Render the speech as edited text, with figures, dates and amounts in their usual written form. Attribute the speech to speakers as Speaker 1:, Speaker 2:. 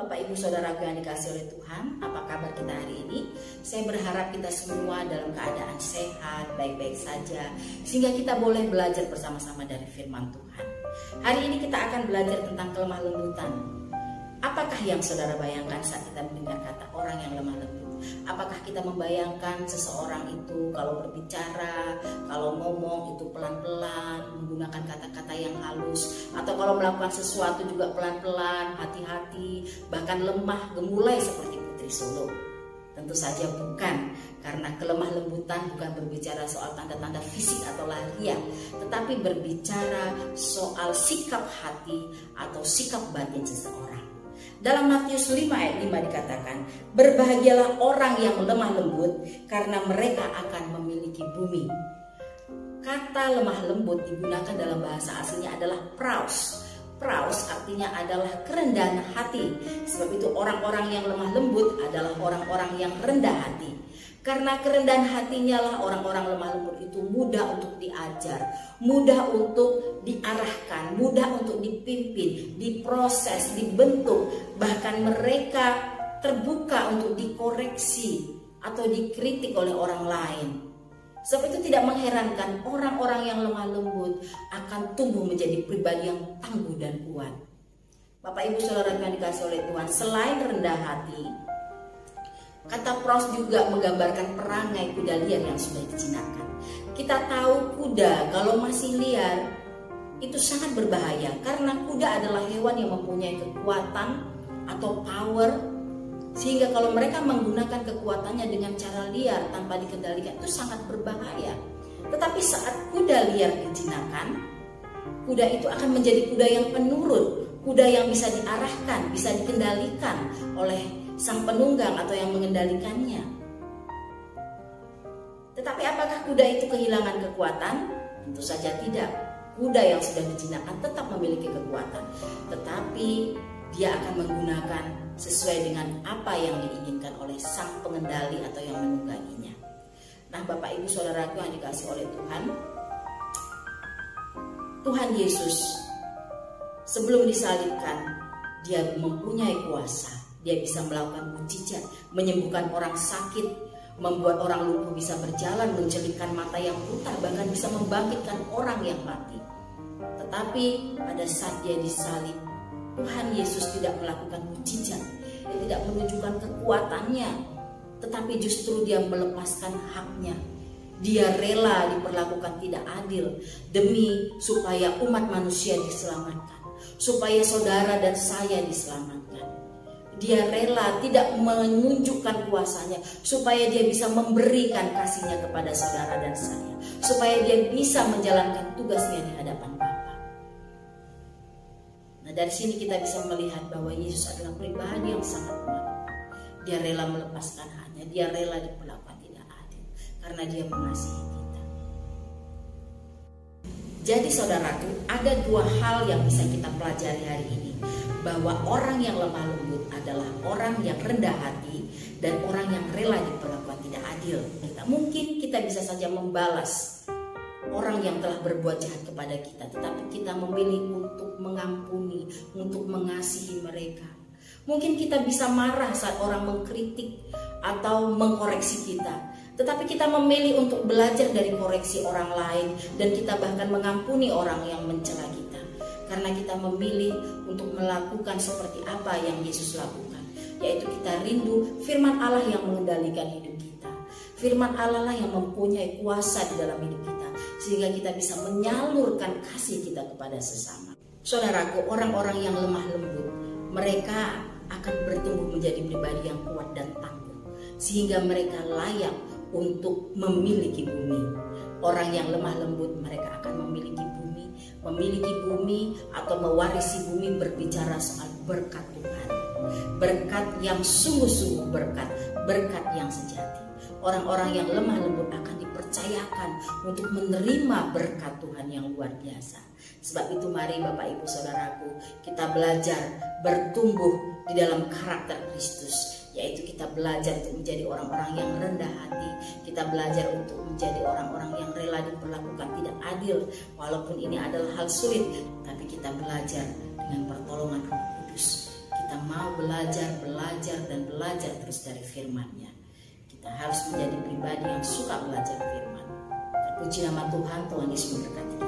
Speaker 1: Bapak Ibu Saudara yang dikasih oleh Tuhan, apa kabar kita hari ini? Saya berharap kita semua dalam keadaan sehat, baik-baik saja, sehingga kita boleh belajar bersama-sama dari firman Tuhan. Hari ini kita akan belajar tentang kelemah lembutan. Apakah yang saudara bayangkan saat kita mendengar kata orang yang lemah lembut? Apakah kita membayangkan seseorang itu kalau berbicara, kalau ngomong itu pelan-pelan, menggunakan kata-kata yang halus, atau kalau melakukan sesuatu juga pelan-pelan, hati-hati, bahkan lemah, gemulai seperti Putri Sulung? Tentu saja bukan, karena kelemah lembutan bukan berbicara soal tanda-tanda fisik atau lahiriah, tetapi berbicara soal sikap hati atau sikap batin seseorang. Dalam Matius 5 ayat 5 dikatakan, berbahagialah orang yang lemah lembut karena mereka akan memiliki bumi. Kata lemah lembut digunakan dalam bahasa aslinya adalah praus. Praus artinya adalah kerendahan hati. Sebab itu orang-orang yang lemah lembut adalah orang-orang yang rendah hati. Karena kerendahan hatinya lah orang-orang lemah lembut itu mudah untuk diajar, mudah untuk diarahkan, mudah untuk dipimpin, diproses, dibentuk. Bahkan mereka terbuka untuk dikoreksi atau dikritik oleh orang lain. Sebab itu tidak mengherankan orang-orang yang lemah lembut akan tumbuh menjadi pribadi yang tangguh dan kuat. Bapak Ibu Saudara yang dikasih oleh Tuhan, selain rendah hati, kata praus juga menggambarkan perangai kuda liar yang sudah dijinakkan. Kita tahu kuda kalau masih liar itu sangat berbahaya, karena kuda adalah hewan yang mempunyai kekuatan atau power, sehingga kalau mereka menggunakan kekuatannya dengan cara liar tanpa dikendalikan itu sangat berbahaya. Tetapi saat kuda liar dijinakkan, kuda itu akan menjadi kuda yang penurut, kuda yang bisa diarahkan, bisa dikendalikan oleh sang penunggang atau yang mengendalikannya. Tetapi apakah kuda itu kehilangan kekuatan? Tentu saja tidak. Kuda yang sudah dijinakkan tetap memiliki kekuatan, tetapi dia akan menggunakan sesuai dengan apa yang diinginkan oleh sang pengendali atau yang menungganginya. Nah, Bapak Ibu Saudaraku yang dikasih oleh Tuhan, Tuhan Yesus sebelum disalibkan, dia mempunyai kuasa. Dia bisa melakukan mukjizat, menyembuhkan orang sakit, membuat orang lumpuh bisa berjalan, mencelupkan mata yang buta, bahkan bisa membangkitkan orang yang mati. Tetapi pada saat dia disalib, Tuhan Yesus tidak melakukan mukjizat. Dia tidak menunjukkan kekuatannya, tetapi justru dia melepaskan haknya. Dia rela diperlakukan tidak adil demi supaya umat manusia diselamatkan, supaya saudara dan saya diselamatkan. Dia rela tidak menunjukkan kuasanya supaya dia bisa memberikan kasihnya kepada saudara dan saya, supaya dia bisa menjalankan tugasnya di hadapan Bapa. Nah, dari sini kita bisa melihat bahwa Yesus adalah pribadi yang sangat kuat. Dia rela melepaskan haknya, dia rela diperlakukan tidak adil karena dia mengasihi kita. Jadi saudaraku, ada dua hal yang bisa kita pelajari hari ini, bahwa orang yang lemah lembut adalah orang yang rendah hati dan orang yang rela diperlakukan tidak adil. Mungkin kita bisa saja membalas orang yang telah berbuat jahat kepada kita, tetapi kita memilih untuk mengampuni, untuk mengasihi mereka. Mungkin kita bisa marah saat orang mengkritik atau mengkoreksi kita, tetapi kita memilih untuk belajar dari koreksi orang lain, dan kita bahkan mengampuni orang yang mencela kita, karena kita memilih untuk melakukan seperti apa yang Yesus lakukan, yaitu kita rindu firman Allah yang mengendalikan hidup kita. Firman Allah lah yang mempunyai kuasa di dalam hidup kita, sehingga kita bisa menyalurkan kasih kita kepada sesama. Saudaraku, orang-orang yang lemah lembut, mereka akan bertumbuh menjadi pribadi yang kuat dan tangguh, sehingga mereka layak untuk memiliki bumi. Orang yang lemah lembut, mereka akan memiliki bumi atau mewarisi bumi, berbicara soal berkat Tuhan, berkat yang sungguh-sungguh berkat yang sejati. Orang-orang yang lemah lembut akan dipercayakan untuk menerima berkat Tuhan yang luar biasa. Sebab itu mari Bapak Ibu Saudaraku, kita belajar bertumbuh di dalam karakter Kristus, yaitu kita belajar untuk menjadi orang-orang yang rendah hati. Kita belajar untuk menjadi orang-orang yang rela diperlakukan tidak adil, walaupun ini adalah hal sulit, tapi kita belajar dengan pertolongan Roh Kudus. Kita kita mau belajar dan belajar terus dari firman-Nya. Kita harus menjadi pribadi yang suka belajar firman. Terpuji nama Tuhan, Tuhan Yesus memberkati.